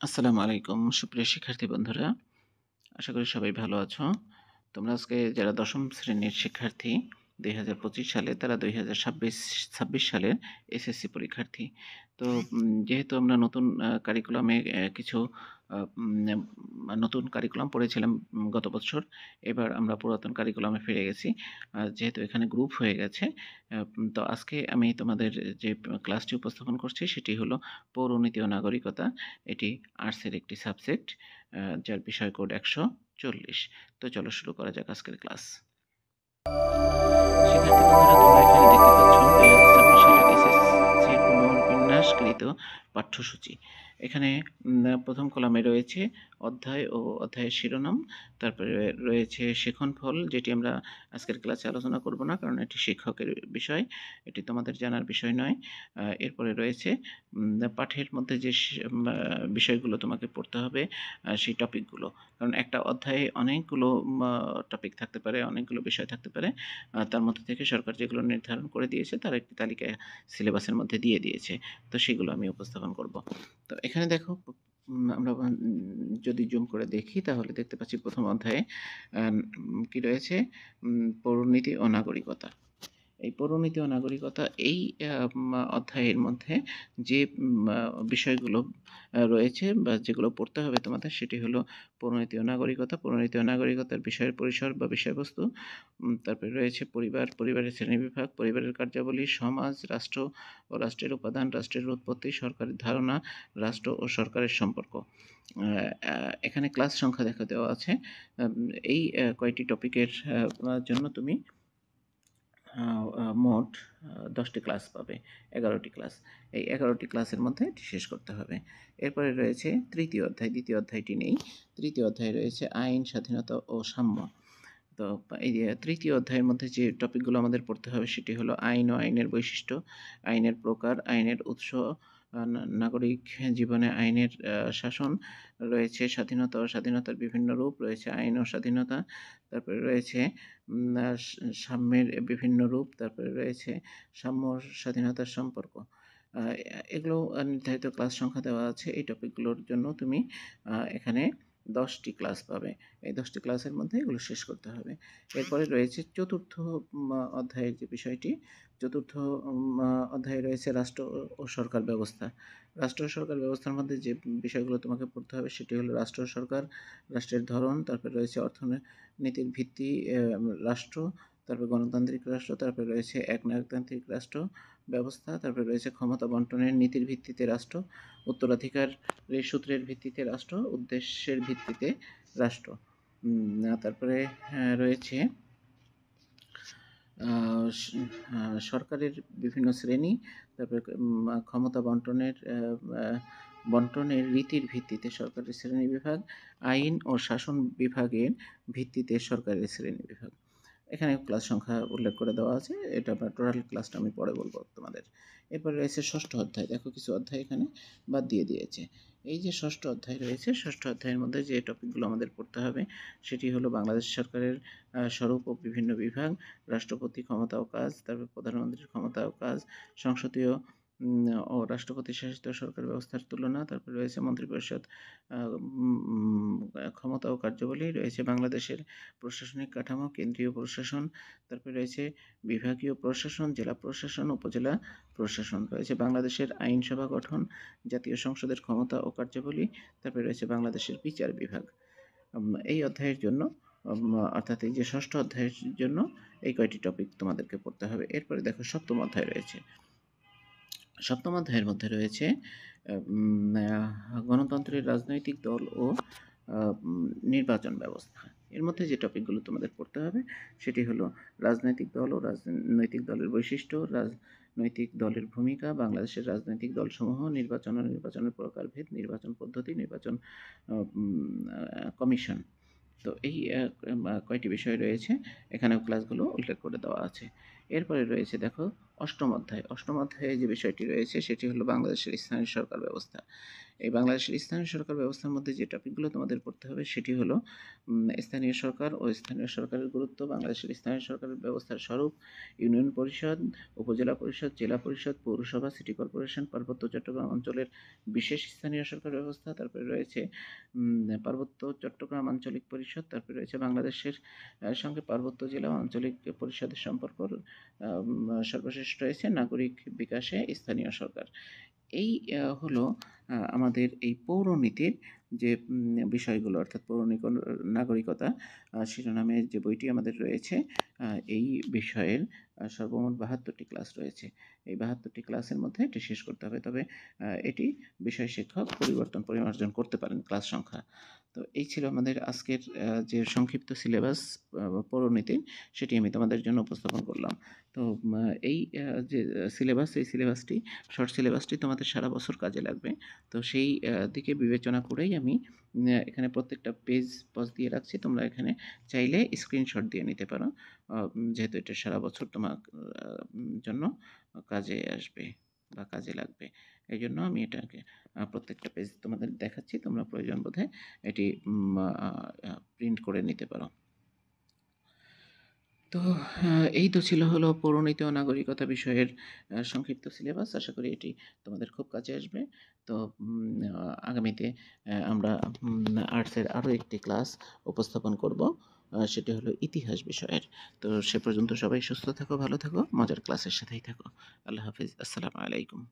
আসসালামু আলাইকুম সুপ্রিয় শিক্ষার্থী বন্ধুরা। আশা করি সবাই ভালো আছো। তোমরা আজকে যারা দশম শ্রেণীর শিক্ষার্থী ২০২৫ সালে তারা ২০২৬ সালের এসএসসি পরীক্ষার্থী। তো যেহেতু আমরা নতুন কারিকুলামে কিছু নতুন কারিকুলাম পড়েছিলাম গত বছর। এবার আমরা পুরাতন কারিকুলামে ফিরে গেছি। যেহেতু এখানে গ্রুপ হয়ে গেছে, তো আজকে আমি তোমাদের যে ক্লাসটি উপস্থাপন করছি সেটি হলো পৌরনীতি ও নাগরিকতা। এটি আর্টসের একটি সাবজেক্ট, যার বিষয় কোড ১৪০। তো চলো শুরু করা যাক আজকের ক্লাস। শিক্ষার্থী বন্ধুরা, তোমরা এখানে দেখতে পাচ্ছ ২০২৬ সালের এসএসসির পুনর্বিন্যাসকৃত পাঠ্যসূচি। এখানে প্রথম কলামে রয়েছে অধ্যায় ও অধ্যায়ের শিরোনাম, তারপরে রয়েছে শিক্ষণফল, যেটি আমরা আজকের ক্লাসে আলোচনা করব না, কারণ এটি শিক্ষকের বিষয়, এটি তোমাদের জানার বিষয় নয়। এরপরে রয়েছে পাঠের মধ্যে যে বিষয়গুলো তোমাকে পড়তে হবে, সেই টপিকগুলো। কারণ একটা অধ্যায়ে অনেকগুলো টপিক থাকতে পারে, অনেকগুলো বিষয় থাকতে পারে। তার মধ্যে থেকে সরকার যেগুলো নির্ধারণ করে দিয়েছে তার একটি তালিকা সিলেবাসের মধ্যে দিয়ে দিয়েছে। তো সেগুলো আমি উপস্থাপন করব। তো এখানে দেখো, আমরা যদি জুম করে দেখি তাহলে দেখতে পাচ্ছি প্রথম অধ্যায়ে কি রয়েছে, পৌরনীতি ও নাগরিকতা। এই পৌরনীতি ও নাগরিকতা এই অধ্যায়ের মধ্যে যে বিষয়গুলো রয়েছে বা যেগুলো পড়তে হবে তোমাদের, সেটি হলো পৌরনীতি ও নাগরিকতা, পৌরনীতি ও নাগরিকতার বিষয়ের পরিসর বা বিষয়বস্তু। তারপরে রয়েছে পরিবার, পরিবারের শ্রেণীবিভাগ, পরিবারের কার্যাবলী, সমাজ, রাষ্ট্র ও রাষ্ট্রের উপাদান, রাষ্ট্রের উৎপত্তি, সরকারের ধারণা, রাষ্ট্র ও সরকারের সম্পর্ক। এখানে ক্লাস সংখ্যা দেখা দেওয়া আছে। এই কয়টি টপিকের জন্য তুমি মোট ১০টি ক্লাস পাবে, ১১টি ক্লাস। এই ১১টি ক্লাসের মধ্যে এটি শেষ করতে হবে। এরপরে রয়েছে তৃতীয় অধ্যায়, দ্বিতীয় অধ্যায়টি নেই। তৃতীয় অধ্যায়ে রয়েছে আইন, স্বাধীনতা ও সাম্য। তো এই যে তৃতীয় অধ্যায়ের মধ্যে যে টপিকগুলো আমাদের পড়তে হবে সেটি হলো আইন ও আইনের বৈশিষ্ট্য, আইনের প্রকার, আইনের উৎস, নাগরিক জীবনে আইনের শাসন, রয়েছে স্বাধীনতা ও স্বাধীনতার বিভিন্ন রূপ, রয়েছে আইন ও স্বাধীনতা, তারপরে রয়েছে সাম্যের বিভিন্ন রূপ, তারপরে রয়েছে সাম্য ও স্বাধীনতার সম্পর্ক। এগুলো নির্ধারিত ক্লাস সংখ্যা দেওয়া আছে। এই টপিকগুলোর জন্য তুমি এখানে ১০টি ক্লাস পাবে। এই ১০টি ক্লাসের মধ্যে এগুলো শেষ করতে হবে। এরপরে রয়েছে চতুর্থ অধ্যায়ের যে বিষয়টি, চতুর্থ অধ্যায়ে রয়েছে রাষ্ট্র ও সরকার ব্যবস্থা। রাষ্ট্র ও সরকার ব্যবস্থার মধ্যে যে বিষয়গুলো তোমাকে পড়তে হবে সেটি হলো রাষ্ট্র ও সরকার, রাষ্ট্রের ধরন, তারপরে রয়েছে অর্থনীতির ভিত্তি, রাষ্ট্র, তারপরে গণতান্ত্রিক রাষ্ট্র, তারপরে রয়েছে একনায়কতান্ত্রিক রাষ্ট্র ব্যবস্থা, তারপরে রয়েছে ক্ষমতা বন্টনের নীতির ভিত্তিতে রাষ্ট্র, উত্তরাধিকারের সূত্রের ভিত্তিতে রাষ্ট্র, উদ্দেশ্যের ভিত্তিতে রাষ্ট্র। তারপরে রয়েছে সরকারের বিভিন্ন শ্রেণী, তারপরে ক্ষমতা বন্টনের রীতির ভিত্তিতে সরকারের শ্রেণীবিভাগ, আইন ও শাসন বিভাগের ভিত্তিতে সরকারের শ্রেণীবিভাগ। এখানে ক্লাস সংখ্যা উল্লেখ করে দেওয়া আছে। এটা টোটাল ক্লাসটা আমি পরে বলবো তোমাদের। এরপরে রয়েছে ষষ্ঠ অধ্যায়। দেখো কিছু অধ্যায় এখানে বাদ দিয়ে দিয়েছে। এই যে ষষ্ঠ অধ্যায় রয়েছে, ষষ্ঠ অধ্যায়ের মধ্যে যে টপিকগুলো আমাদের পড়তে হবে সেটি হলো বাংলাদেশ সরকারের স্বরূপ ও বিভিন্ন বিভাগ, রাষ্ট্রপতি ক্ষমতা ও কাজ, তারপর প্রধানমন্ত্রীর ক্ষমতা ও কাজ, সংসদীয় ও রাষ্ট্রপতি শাসিত সরকার ব্যবস্থার তুলনা, তারপরে রয়েছে মন্ত্রিপরিষদ ক্ষমতা ও কার্যাবলী, রয়েছে বাংলাদেশের প্রশাসনিক কাঠামো, কেন্দ্রীয় প্রশাসন, তারপরে রয়েছে বিভাগীয় প্রশাসন, জেলা প্রশাসন, উপজেলা প্রশাসন, রয়েছে বাংলাদেশের আইনসভা গঠন, জাতীয় সংসদের ক্ষমতা ও কার্যাবলী, তারপরে রয়েছে বাংলাদেশের বিচার বিভাগ। এই অধ্যায়ের জন্য অর্থাৎ এই যে ষষ্ঠ অধ্যায়ের জন্য এই কয়টি টপিক তোমাদেরকে পড়তে হবে। এরপরে দেখো সপ্তম অধ্যায় রয়েছে। সপ্তম অধ্যায়ের মধ্যে রয়েছে গণতন্ত্রের রাজনৈতিক দল ও নির্বাচন ব্যবস্থা। এর মধ্যে যে টপিকগুলো তোমাদের পড়তে হবে সেটি হলো রাজনৈতিক দল ও রাজনৈতিক দলের বৈশিষ্ট্য, রাজনৈতিক দলের ভূমিকা, বাংলাদেশের রাজনৈতিক দলসমূহ, নির্বাচন ও নির্বাচনের প্রকারভেদ, নির্বাচন পদ্ধতি, নির্বাচন কমিশন। তো এই কয়টি বিষয় রয়েছে, এখানেও ক্লাসগুলো উল্লেখ করে দেওয়া আছে। এরপরে রয়েছে দেখো অষ্টম অধ্যায়। অষ্টম অধ্যায়ে যে বিষয়টি রয়েছে সেটি হলো বাংলাদেশের স্থানীয় সরকার ব্যবস্থা। এই বাংলাদেশের স্থানীয় সরকার ব্যবস্থার মধ্যে যে টপিকগুলো তোমাদের পড়তে হবে সেটি হলো স্থানীয় সরকার ও স্থানীয় সরকারের গুরুত্ব, বাংলাদেশের স্থানীয় সরকারের ব্যবস্থার স্বরূপ, ইউনিয়ন পরিষদ, উপজেলা পরিষদ, জেলা পরিষদ, পৌরসভা, সিটি কর্পোরেশন, পার্বত্য চট্টগ্রাম অঞ্চলের বিশেষ স্থানীয় সরকার ব্যবস্থা, তারপরে রয়েছে পার্বত্য চট্টগ্রাম আঞ্চলিক পরিষদ, তারপরে রয়েছে বাংলাদেশের সঙ্গে পার্বত্য জেলা ও আঞ্চলিক পরিষদের সম্পর্ক, সর্বশেষ রয়েছে নাগরিক বিকাশে স্থানীয় সরকার। এই হলো আমাদের এই পৌরনীতির যে বিষয়গুলো, অর্থাৎ নাগরিকতা শিরোনামে যে বইটি আমাদের রয়েছে, এই বিষয়ের সর্বমোট 72টি ক্লাস রয়েছে। এই 72টি ক্লাসের মধ্যে এটি শেষ করতে হবে, তবে এটি বিষয় শিক্ষক পরিমার্জন করতে পারেন ক্লাস সংখ্যা। তো এই ছিল আমাদের আজকের যে সংক্ষিপ্ত সিলেবাস পৌরনীতির, সেটি আমি তোমাদের জন্য উপস্থাপন করলাম। তো এই যে এই সিলেবাসটি, শর্ট সিলেবাসটি তোমাদের সারা বছর কাজে লাগবে। তো সেই দিকে বিবেচনা করেই আমি এখানে প্রত্যেকটা পেজ পজ দিয়ে রাখছি। তোমরা এখানে চাইলে স্ক্রিনশট দিয়ে নিতে পারো, যেহেতু এটা সারা বছর তোমার জন্য কাজে আসবে বা কাজে লাগবে। এই জন্য আমি এটাকে প্রত্যেকটা পেজ তোমাদের দেখাচ্ছি। তোমরা প্রয়োজন বোধে এটি প্রিন্ট করে নিতে পারো। তো এই তো ছিল হলো পৌরনীতি ও নাগরিকতা বিষয়ের সংক্ষিপ্ত সিলেবাস। আশা করি এটি তোমাদের খুব কাজে আসবে। তো আগামীতে আমরা আর্টসের আরও একটি ক্লাস উপস্থাপন করব, সেটি হলো ইতিহাস বিষয়ের। তো সে পর্যন্ত সবাই সুস্থ থাকো, ভালো থাকো, মজার ক্লাসের সাথেই থাকো। আল্লাহ হাফিজ, আসসালামু আলাইকুম।